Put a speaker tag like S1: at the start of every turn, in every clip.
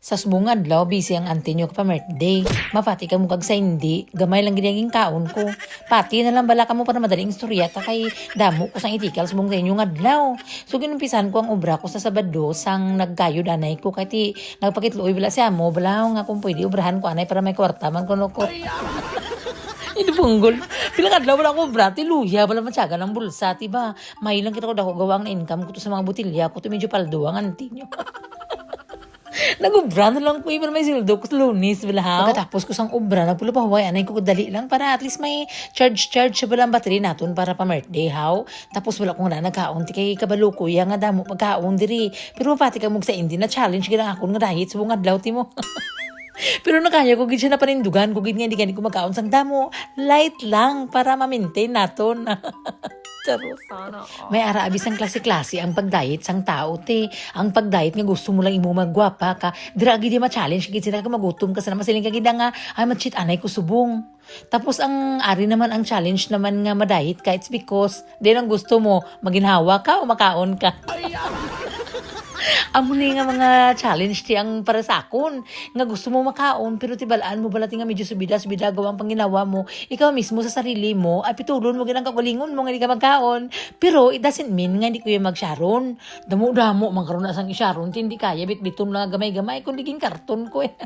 S1: Sa subong adlaw, busy ang auntie nyo pa birthday. Mapati ka mo kag sa hindi, gamay lang ginaging kaon ko. Pati na lang bala ka mo para madaling istorya ta kay damo ko sang itikal subong sa inyong adlaw. So ginumpisan ko ang obra ko sa Sabado sang nagkayod anay ko kay ti nagpakitluoy bala siya mo bala nga kung pwede obrahan ko anay para may kwarta man kuno ko. Inipunggol. Pilang adlaw wala ko obra, ti luya bala matyaga ng bulsa, ti ba? May lang kita ko dako gawang na income ko to sa mga butilya ko to medyo paldo ang auntie nyo. Nag-ubra na lang ko para may sildo ko sa Lunis, balahaw. Pagkatapos ko sang ubra, nagpulo pa huway, anay ko dali lang para at least may charge siya balang battery naton para pa birthday, how? Tapos wala kong na nagkaon, ti kay kabalo ko, nga damo magkaon diri. Pero mapati ka mong sa hindi na challenge, ginang akong nga dahit sa bunga adlaw, ti mo. Pero nakaya ko gid siya na panindugan ko gid nga hindi gani ko magkaon sang damo. Light lang para ma-maintain naton. Charot. May araabis ang klase-klase ang pag-diet sang tao, te. Ang pag-diet nga gusto mo lang imo magwapa ka. Dira gid ma challenge gid sila ka magutom ka sa masiling ka gid nga ay mag-cheat anay ko subong. Tapos ang ari naman ang challenge naman nga ma-diet ka, it's because din ang gusto mo maginhawa ka o makaon ka. Amo ni nga mga challenge ti ang para sa akon nga gusto mo makaon pero tibalaan mo bala ti nga medyo subida gawang panginawa mo ikaw mismo sa sarili mo ay pitulon mo ginang kagalingon mo nga di ka magkaon pero it doesn't mean nga hindi ko yung magsharon damo magkaroon na sang isharon ti hindi kaya bitbiton lang gamay-gamay kundi ging karton ko eh.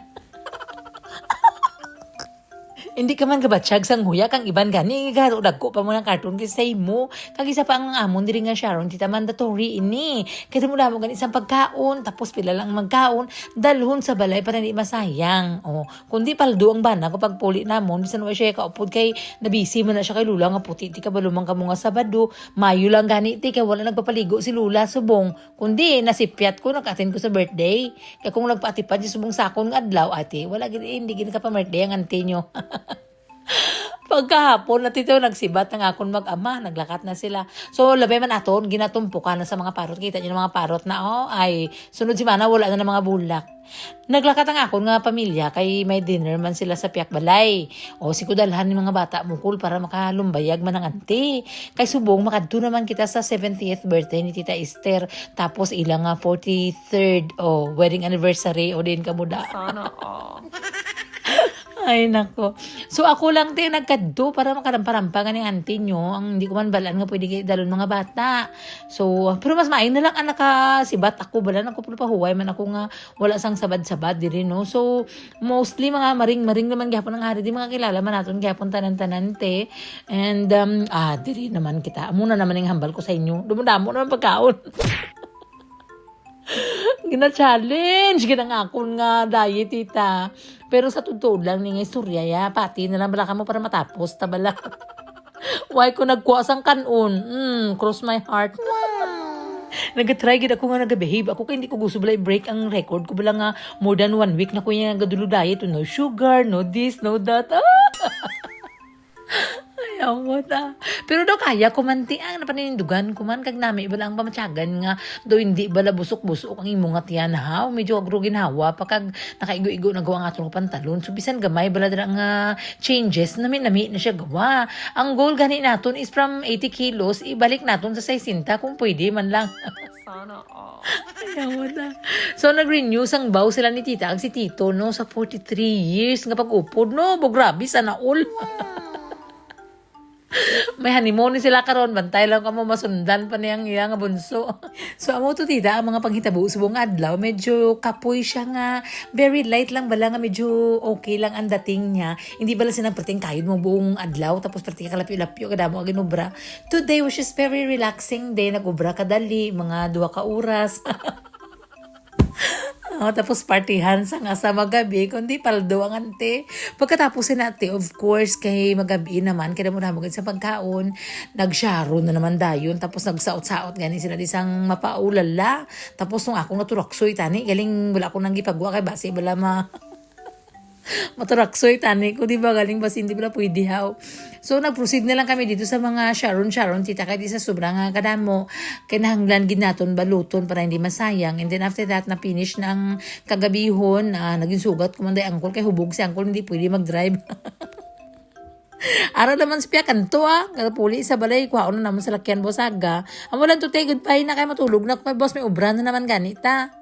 S1: Hindi ka man kabatsyag sang huya kang iban gani dagko pa mo ng cartoon kasi say mo kag isa pa ang amon diri nga Sharon tita mandatory ini kaya mo mo gani isang pagkaon tapos pila lang magkaon dalhon sa balay para hindi masayang kundi paldo ang bana ko pagpuli namon bisan wa siya kaupod kay nabisi mo na siya kay lula nga puti ti ka balumang ka mo nga Sabado Mayo lang gani ti kay wala nagpapaligo si lula subong kundi nasipyat ko nakaten ko sa birthday kay kung nagpaatipad si subong sakon nga adlaw ate wala gid hindi gid ka pa birthday ang auntie nyo. Pagkahapon natito nagsibat ng akon mag-ama, naglakat na sila. So labay man aton ginatumpukan na sa mga parot. Kita niyo mga parot na ay sunod si mana wala na ng mga bulak. Naglakat ang akon nga pamilya kay may dinner man sila sa Piak Balay. Si kudalhan ni mga bata mukul para makalumbayag man ang auntie. Kay subong makadto naman kita sa 70th birthday ni Tita Esther. Tapos ilang 43rd wedding anniversary o din kamuda. Sana Ay, nako. So, ako lang din nagkadto para makarampa-rampa nga ng auntie nyo. Ang hindi ko man balaan nga pwede dalon mga bata. So, pero mas maayong na lang ang nakasibat ako. Balaan ako pa huway man ako nga wala sang sabad-sabad diri, no? So, mostly mga maring-maring naman gyapon ang hari. Di mga kilala man natin gyapon tanan-tanan, te. And, diri naman kita. Muna naman yung hambal ko sa inyo. Dumudamo naman pagkaon. Gina-challenge ginang akon nga diet tita pero sa totoo lang ni nga istorya ya pati na lang bala ka mo para matapos tabala. Why ko nagkuha sang kanon cross my heart. Nag-try gid ako nga nag-behave ako kay hindi ko gusto bala i-break ang record ko bala nga more than 1 week na ko yung nagadulo diet no sugar no this no that Ayawat Pero daw kaya ko man ang napanindugan ko man kag nami bala ang pamatyagan nga do hindi bala busok-busok ang imong atiyan ha medyo agro ginhawa pa kag nakaigo-igo na gawa ang atong pantalon so bisan gamay bala dira nga changes nami na siya gawa ang goal gani naton is from 80 kilos ibalik naton sa 60 kung pwede man lang. Sana So nag-renew sang baw sila ni tita ang si Tito no sa 43 years nga pag-upod no grabe sana all. May honeymoon sila karon bantay lang ka mo masundan pa niyang iya nga bunso. So amo to tita ang mga panghitabo subong adlaw medyo kapoy siya nga very light lang bala nga medyo okay lang ang dating niya. Hindi bala sinang perting kayod mo buong adlaw tapos perting kalapyo-lapyo kada mo ginubra. Today was just very relaxing day nagubra kadali mga 2 ka oras. Tapos partihan sa nga sa magabi, kundi paldo ang ante. Pagkatapos ate, of course, kay magabi naman, kaya mo namagad sa pagkaon, nagsyaro na naman dayon, tapos nagsaot-saot, gani sila isang mapaulala. Tapos nung akong naturaksoy, tani, galing wala akong nang gipagwa kay base, wala maturaksoy tani ko, di ba? Galing basi hindi pala pwede haw. So, nag-proceed na lang kami dito sa mga Sharon, tita, kaya di sa sobrang kadamo, kinahanglan ginaton baluton para hindi masayang. And then after that, na-finish na ang kagabihon, naging sugat kumanday angkol, kay hubog si angkol, hindi pwede mag-drive. Araw naman siya kanto puli sa balay, kuha na naman sa lakyan bosaga. Amo lang to, goodbye na kayo matulog na, may boss, may ubra na naman ganita.